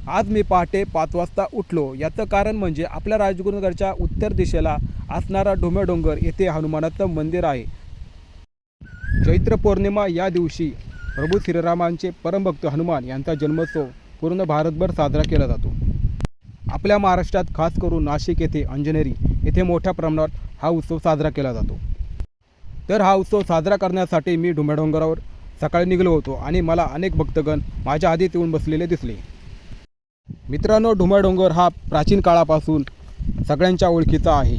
आज मी पहाटे 5 वाजता उठलो. याचं कारण म्हणजे आपल्या राजगुरुनगरच्या उत्तर दिशेला असणारा ढुम्या डोंगर येथे हनुमानाचं मंदिर आहे. चैत्र पौर्णिमा या दिवशी प्रभू श्रीरामांचे परमभक्त हनुमान यांचा जन्मोत्सव पूर्ण भारतभर साजरा केला जातो. आपल्या महाराष्ट्रात खास करून नाशिक येथे अंजनेरी येथे मोठ्या प्रमाणात हा उत्सव साजरा केला जातो. तर हा उत्सव साजरा करण्यासाठी मी ढुम्या डोंगरावर सकाळी निघालो होतो आणि मला अनेक भक्तगण माझ्या आधीच येऊन बसलेले दिसले. मित्रांनो, ढुम्या डोंगर हा प्राचीन काळापासून सगळ्यांच्या ओळखीचा आहे.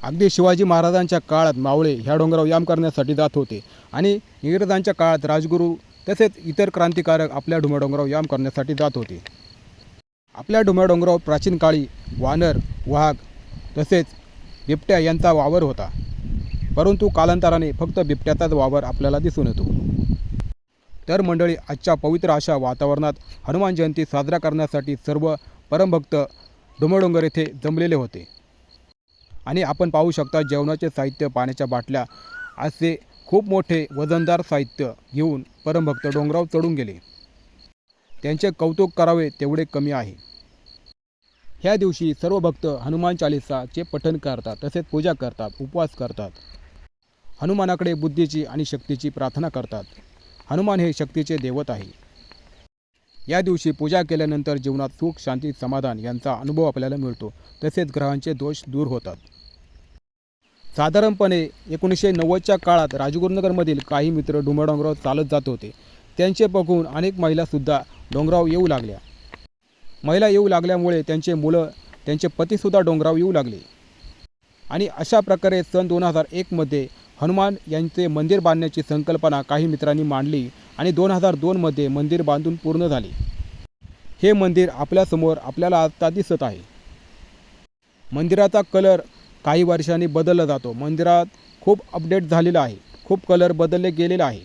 अगदी शिवाजी महाराजांच्या काळात मावळे ह्या डोंगरावर याम करण्यासाठी जात होते आणि इंग्रजांच्या काळात राजगुरू तसेच इतर क्रांतिकारक आपल्या ढुम्या डोंगरावर याम करण्यासाठी जात होते. आपल्या ढुम्या डोंगरावर प्राचीन काळी वानर, वाघ तसेच बिबट्या यांचा वावर होता. परंतु कालांतराने फक्त बिबट्याचाच वावर आपल्याला दिसून येतो. तर मंडळी, आजच्या पवित्र अशा वातावरणात हनुमान जयंती साजरा करण्यासाठी सर्व परमभक्त ढुम्या डोंगर येथे जमलेले होते. आणि आपण पाहू शकता जेवणाचे साहित्य, पाण्याच्या बाटल्या असे खूप मोठे वजनदार साहित्य घेऊन परमभक्त डोंगरावर चढून गेले. त्यांचे कौतुक करावे तेवढे कमी आहे. ह्या दिवशी सर्व भक्त हनुमान चालीसाचे पठण करतात, तसेच पूजा करतात, उपवास करतात. हनुमानाकडे बुद्धीची आणि शक्तीची प्रार्थना करतात. हनुमान हे शक्तीचे दैवत आहे. या दिवशी पूजा केल्यानंतर जीवनात सुख, शांती, समाधान यांचा अनुभव आपल्याला मिळतो. तसेच ग्रहांचे दोष दूर होतात. साधारणपणे 1990च्या काळात राजगुरुनगरमधील काही मित्र ढुम्या डोंगरावर चालत जात होते. त्यांचे बघून अनेक महिलासुद्धा डोंगरावर येऊ लागल्या. महिला येऊ लागल्यामुळे त्यांचे मुलं, त्यांचे पतीसुद्धा डोंगरावर येऊ लागले. आणि अशा प्रकारे सन 2001मध्ये हनुमान यांचे मंदिर बांधण्याची संकल्पना काही मित्रांनी मांडली आणि 2002मध्ये मंदिर बांधून पूर्ण झाले. हे मंदिर आपल्यासमोर आपल्याला आता दिसत आहे. मंदिराचा कलर काही वर्षांनी बदलला जातो. मंदिरात खूप अपडेट झालेला आहे, खूप कलर बदलले गेलेला आहे.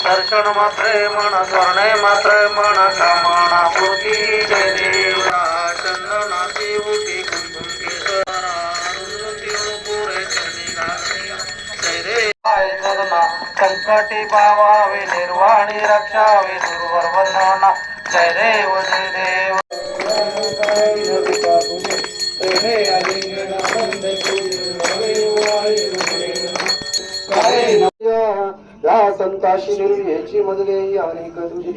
दर्शन मात्रे मन स्वर्णे मात्रे मन कामना पूर्ती जय देवा चंदनाची उटी कुंकुम केसरा रुंदी पुरे चरणी घालणी जय रे जगना संकटी पावावे निर्वाणी रक्षावे दुर्वर बंधना जय देव जय देव या संताशी निर्व्याची मजले अनेक तुझी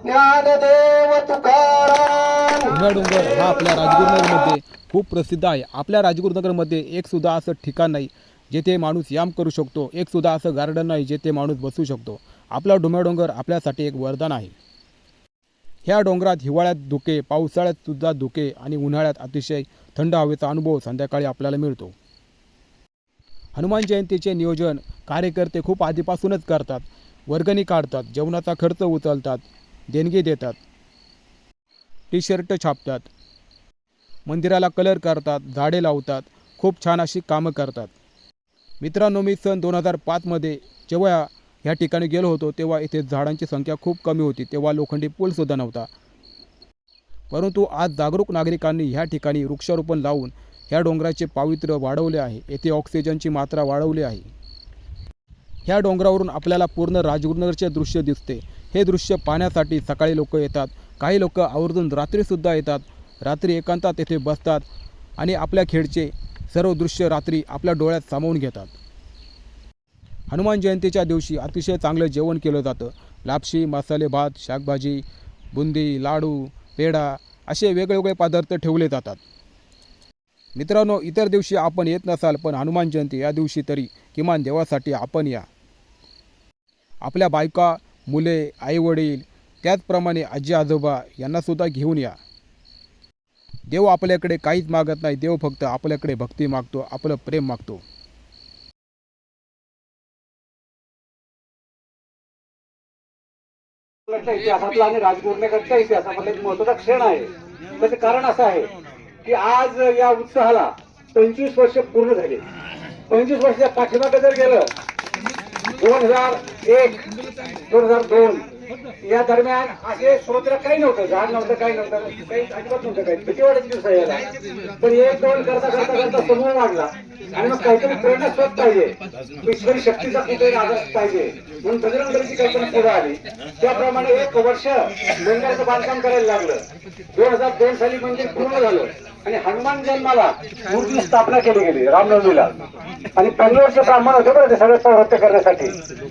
ज्ञानदेव तुकाराम. ढुम्या डोंगर हा आपल्या राजगुरुनगरमध्ये खूप प्रसिद्ध आहे. आपल्या राजगुरुनगरमध्ये एकसुद्धा असं ठिकाण नाही जेथे माणूस याम करू शकतो. एकसुद्धा असं गार्डन नाही जेथे माणूस बसू शकतो. आपला ढुम्या डोंगर आपल्यासाठी एक वरदान आहे. ह्या डोंगरात हिवाळ्यात धुके, पावसाळ्यात सुद्धा धुके आणि उन्हाळ्यात अतिशय थंड हवेचा अनुभव संध्याकाळी आपल्याला मिळतो. हनुमान जयंतीचे नियोजन कार्यकर्ते खूप आधीपासूनच करतात. वर्गणी काढतात, जेवणाचा खर्च उचलतात, देणगी देतात, टी-शर्ट छापतात, मंदिराला कलर करतात, झाडे लावतात, खूप छान अशी कामं करतात. मित्रांनो, मी सन 2005मध्ये जेव्हा ह्या ठिकाणी गेलो होतो तेव्हा इथे झाडांची संख्या खूप कमी होती. तेव्हा लोखंडी पूलसुद्धा नव्हता. परंतु आज जागरूक नागरिकांनी ह्या ठिकाणी वृक्षारोपण लावून ह्या डोंगराचे पावित्र्य वाढवले आहे. येथे ऑक्सिजनची मात्रा वाढवली आहे. ह्या डोंगरावरून आपल्याला पूर्ण राजगुरुनगरचे दृश्य दिसते. हे दृश्य पाहण्यासाठी सकाळी लोक येतात, काही लोक आवर्जून रात्रीसुद्धा येतात. रात्री एकांतात येथे बसतात आणि आपल्या खेडचे सर्व दृश्य रात्री आपल्या डोळ्यात सामावून घेतात. हनुमान जयंतीच्या दिवशी अतिशय चांगलं जेवण केलं जातं. लापशी, मसाले भात, शाकभाजी, बुंदी, लाडू, पेढा असे वेगवेगळे पदार्थ ठेवले जातात. मित्रांनो, इतर दिवशी आपण येत नसाल पण हनुमान जयंती या दिवशी तरी किमान देवासाठी आपण या. आपल्या बायका, मुले, आईवडील, त्याचप्रमाणे आजी आजोबा यांनासुद्धा घेऊन या. देव आपल्याकडे काहीच मागत नाही. देव फक्त आपल्याकडे भक्ती मागतो, आपलं प्रेम मागतो. इतिहासातला आणि राजगुरुनगरच्या इतिहासामधला एक महत्त्वाचा क्षण आहे. त्याचं कारण असं आहे की आज या उत्सवाला 25 वर्ष पूर्ण झाली. 25 वर्षाच्या पाठीमागे जर गेलं 2001, 2002 या दरम्यान असे स्रोतला काही नव्हतं, झाड नव्हतं, काही नव्हतं, काही अजिबात नव्हतं, काही भीती वाटायची दिवस यायला. पण एक दोन करता करता करता समूह वाढला आणि मग काहीतरी प्रेरणा स्रोत पाहिजे, ईश्वरी शक्तीचा कुठेतरी आधार पाहिजे, म्हणून बजरंग दलाची कल्पना पुढे आली. त्याप्रमाणे 1 वर्ष मंदिराचं बांधकाम करायला लागलं. 2002 साली मंदिर पूर्ण झालं आणि हनुमान जन्माला मूर्ती स्थापना केली गेली रामनवमीला. आणि 15 वर्ष ब्राह्मण होते बरं ते सगळं संरक्षण करण्यासाठी.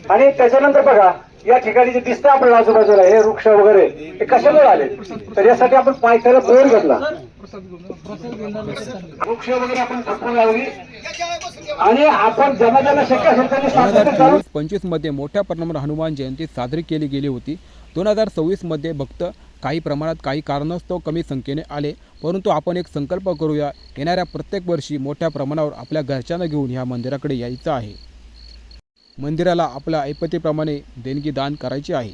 आणि त्याच्यानंतर बघा या ठिकाणी जे दिसतं आपल्याला आजूबाजूला हे वृक्ष वगैरे हे कशामुळे आले, तर यासाठी आपण पायथ्याला बोर घेतला, वृक्ष वगैरे आपण जपून लावली आणि आपण ज्यांना शक्य असेल त्यांनी सातत्य चालू. 2024 मध्ये मोठ्या प्रमाणावर हनुमान जयंती साजरी केली गेली होती. 2026 मध्ये भक्त काही प्रमाणात काही कारणास्तव कमी संख्येने आले, परंतु आपण एक संकल्प करूया, येणाऱ्या प्रत्येक वर्षी मोठ्या प्रमाणावर आपल्या घरच्यांना घेऊन ह्या मंदिराकडे यायचं आहे. मंदिराला आपल्या ऐपतीप्रमाणे देणगी दान करायची आहे.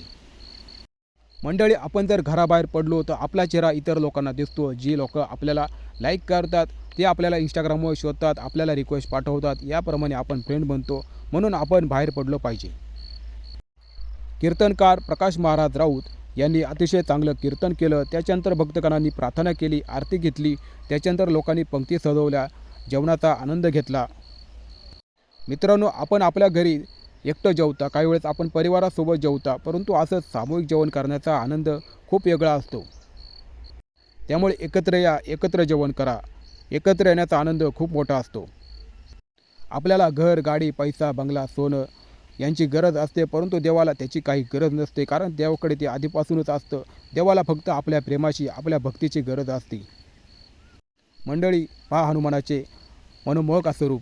मंडळी, आपण जर घराबाहेर पडलो तर आपला चेहरा इतर लोकांना दिसतो. जी लोक आपल्याला लाईक करतात ते आपल्याला इंस्टाग्रामवर शोधतात, आपल्याला रिक्वेस्ट पाठवतात, याप्रमाणे आपण फ्रेंड बनतो. म्हणून आपण बाहेर पडलो पाहिजे. कीर्तनकार प्रकाश महाराज राऊत यांनी अतिशय चांगलं कीर्तन केलं. त्याच्यानंतर भक्तगणांनी प्रार्थना केली, आरती घेतली. त्याच्यानंतर लोकांनी पंक्ती सजवल्या, जेवणाचा आनंद घेतला. मित्रांनो, आपण आपल्या घरी एकटं जेवता, काही वेळेस आपण परिवारासोबत जेवता, परंतु असं सामूहिक जेवण करण्याचा आनंद खूप वेगळा असतो. त्यामुळे एकत्र या, एकत्र जेवण करा. एकत्र येण्याचा आनंद खूप मोठा असतो. आपल्याला घर, गाडी, पैसा, बंगला, सोनं यांची गरज असते, परंतु देवाला त्याची काही गरज नसते, कारण देवाकडे ते आधीपासूनच असतं. देवाला फक्त आपल्या प्रेमाची, आपल्या भक्तीची गरज असते. मंडळी, पहा हनुमानाचे मनमोहक असं रूप.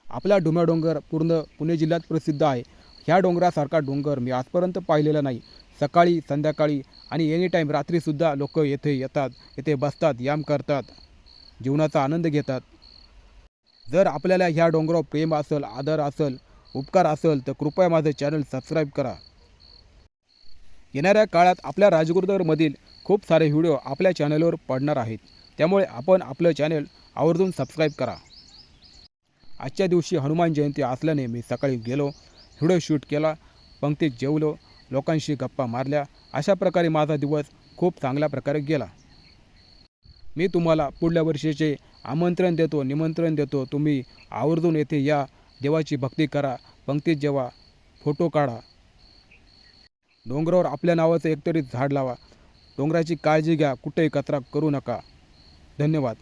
आपला डोंगर पूर्ण पुणे जिल्ह्यात प्रसिद्ध आहे. ह्या डोंगरासारखा डोंगर मी आजपर्यंत पाहिलेला नाही. सकाळी, संध्याकाळी आणि एनी टाईम रात्रीसुद्धा लोक येथे येतात, येथे बसतात, याम करतात, जीवनाचा आनंद घेतात. जर आपल्याला ह्या डोंगरावर प्रेम असेल, आदर असेल, उपकार असेल तर कृपया माझं चॅनल सबस्क्राईब करा. येणाऱ्या काळात आपल्या राजगुरुनगरमधील खूप सारे व्हिडिओ आपल्या चॅनलवर पडणार आहेत, त्यामुळे आपण आपलं चॅनल आवर्जून सबस्क्राईब करा. आजच्या दिवशी हनुमान जयंती असल्याने मी सकाळी गेलो, व्हिडिओ शूट केला, पंक्तीत जेवलो, लोकांशी गप्पा मारल्या. अशा प्रकारे माझा दिवस खूप चांगल्या प्रकारे गेला. मी तुम्हाला पुढल्या वर्षीचे आमंत्रण देतो, निमंत्रण देतो. तुम्ही आवर्जून येथे या, देवाची भक्ती करा, पंक्तीत जेवा, फोटो काढा. डोंगरावर आपल्या नावाचं एकतरी झाड लावा. डोंगराची काळजी घ्या, कुठेही कचरा करू नका. धन्यवाद.